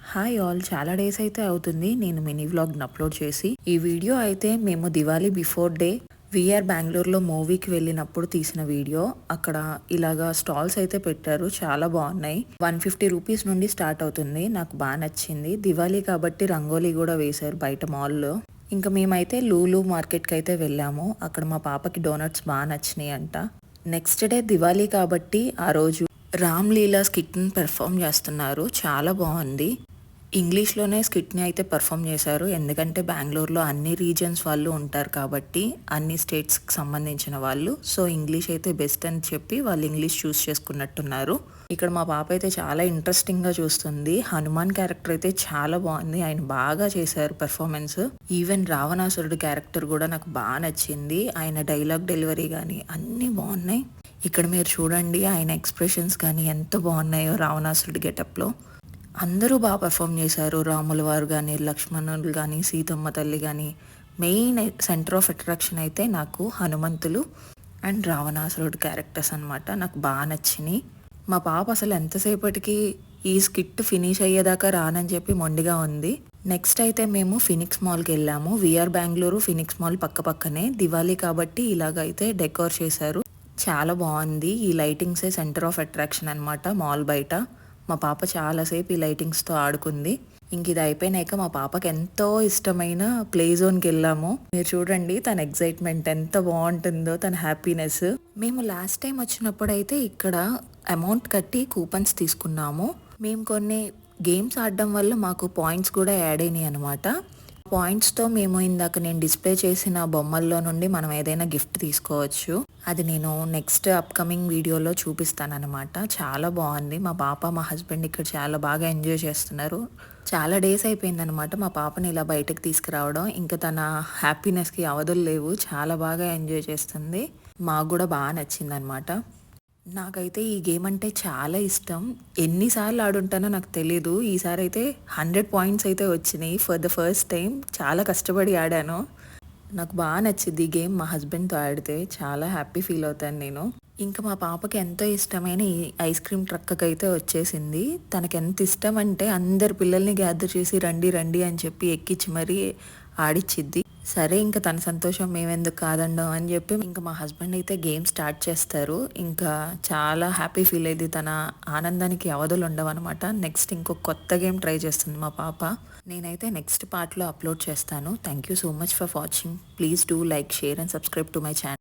Hi all, చాలా days అయితే అవుతుంది నేను మినీ వ్లాగ్ని అప్లోడ్ చేసి. ఈ వీడియో అయితే మేము దివాళీ బిఫోర్ డే విఆర్ బెంగళూరులో మూవీకి వెళ్ళినప్పుడు తీసిన వీడియో. అక్కడ ఇలాగా స్టాల్స్ అయితే పెట్టారు, చాలా బాగున్నాయి. 150 రూపీస్ నుండి స్టార్ట్ అవుతుంది. నాకు బాగా నచ్చింది. దివాళీ కాబట్టి రంగోలీ కూడా వేశారు బయట మాల్లో. ఇంకా మేమైతే లూలు మార్కెట్కి అయితే వెళ్ళాము. అక్కడ మా పాపకి డోనట్స్ బాగా నచ్చినాయి అంట. నెక్స్ట్ డే దివాళీ కాబట్టి ఆ రోజు రామ్ లీలా స్కిట్ని పెర్ఫామ్ చేస్తున్నారు, చాలా బాగుంది. ఇంగ్లీష్లోనే స్కిట్ని అయితే పర్ఫామ్ చేశారు, ఎందుకంటే బెంగళూరులో అన్ని రీజన్స్ వాళ్ళు ఉంటారు కాబట్టి, అన్ని స్టేట్స్కి సంబంధించిన వాళ్ళు. సో ఇంగ్లీష్ అయితే బెస్ట్ అని చెప్పి వాళ్ళు ఇంగ్లీష్ చూస్ చేసుకున్నట్టున్నారు. ఇక్కడ మా పాప అయితే చాలా ఇంట్రెస్టింగ్గా చూస్తుంది. హనుమాన్ క్యారెక్టర్ అయితే చాలా బాగుంది, ఆయన బాగా చేశారు పెర్ఫార్మెన్స్. ఈవెన్ రావణాసురుడు క్యారెక్టర్ కూడా నాకు బాగా నచ్చింది. ఆయన డైలాగ్ డెలివరీ కానీ అన్నీ బాగున్నాయి. ఇక్కడ మీరు చూడండి, ఆయన ఎక్స్ప్రెషన్స్ కానీ ఎంత బాగున్నాయో రావణాసురుడి గెటప్లో. అందరూ బాగా పర్ఫామ్ చేశారు. రాముల వారు కానీ, లక్ష్మణులు కానీ, సీతమ్మ తల్లి కానీ. మెయిన్ సెంటర్ ఆఫ్ అట్రాక్షన్ అయితే నాకు హనుమంతులు అండ్ రావణాసురుడు క్యారెక్టర్స్ అనమాట. నాకు బాగా నచ్చినాయి. మా పాప అసలు ఎంతసేపటికి ఈ స్కిట్ ఫినిష్ అయ్యేదాకా రానని చెప్పి మొండిగా ఉంది. నెక్స్ట్ అయితే మేము ఫినిక్స్ మాల్కి వెళ్ళాము. విఆర్ బెంగళూరు ఫినిక్స్ మాల్ పక్క పక్కనే. దివాళీ కాబట్టి ఇలాగైతే డెకోర్ చేశారు, చాలా బాగుంది. ఈ లైటింగ్సే సెంటర్ ఆఫ్ అట్రాక్షన్ అనమాట మాల్ బయట. మా పాప చాలాసేపు ఈ లైటింగ్స్తో ఆడుకుంది. ఇంక ఇది అయిపోయినాక మా పాపకి ఎంతో ఇష్టమైన ప్లే జోన్కి వెళ్ళాము. మీరు చూడండి తన ఎగ్జైట్మెంట్ ఎంత బాగుంటుందో, తన హ్యాపీనెస్. మేము లాస్ట్ టైం వచ్చినప్పుడు అయితే ఇక్కడ అమౌంట్ కట్టి కూపన్స్ తీసుకున్నాము. మేము కొన్ని గేమ్స్ ఆడడం వల్ల మాకు పాయింట్స్ కూడా యాడ్ అయినాయి అనమాట. పాయింట్స్తో మేము ఇందాక నేను డిస్ప్లే చేసిన బొమ్మల్లో నుండి మనం ఏదైనా గిఫ్ట్ తీసుకోవచ్చు. అది నేను నెక్స్ట్ అప్కమింగ్ వీడియోలో చూపిస్తానమాట. చాలా బాగుంది. మా పాప మా హస్బెండ్ ఇక్కడ చాలా బాగా ఎంజాయ్ చేస్తున్నారు. చాలా డేస్ అయిపోయిందనమాట మా పాపని ఇలా బయటకు తీసుకురావడం. ఇంకా తన హ్యాపీనెస్కి అవధులు లేవు, చాలా బాగా ఎంజాయ్ చేస్తుంది. మాకు కూడా బాగా నచ్చిందనమాట. నాకైతే ఈ గేమ్ అంటే చాలా ఇష్టం. ఎన్నిసార్లు ఆడుంటానో నాకు తెలీదు. ఈసారి అయితే 100 పాయింట్స్ అయితే వచ్చినాయి ఫర్ ద ఫస్ట్ టైం. చాలా కష్టపడి ఆడాను. నాకు బాగా నచ్చింది ఈ గేమ్. మా హస్బెండ్తో ఆడితే చాలా హ్యాపీ ఫీల్ అవుతాను నేను. ఇంకా మా పాపకి ఎంతో ఇష్టమైన ఈ ఐస్ క్రీమ్ ట్రక్కకి అయితే వచ్చేసింది. తనకి ఎంత ఇష్టం అంటే అందరు పిల్లల్ని గ్యాదర్ చేసి రండి రండి అని చెప్పి ఎక్కించి మరీ ఆడిచ్చిద్ది. సరే ఇంకా తన సంతోషం మేమెందుకు కాదండం అని చెప్పి ఇంకా మా హస్బెండ్ అయితే గేమ్ స్టార్ట్ చేస్తారు. ఇంకా చాలా హ్యాపీ ఫీల్ అయ్యింది. తన ఆనందానికి అవధులు ఉండవన్నమాట. నెక్స్ట్ ఇంకో కొత్త గేమ్ ట్రై చేస్తుంది మా పాప. నేనైతే నెక్స్ట్ పార్ట్లో అప్లోడ్ చేస్తాను. Thank you so much for watching. Please do like, share and subscribe to my channel.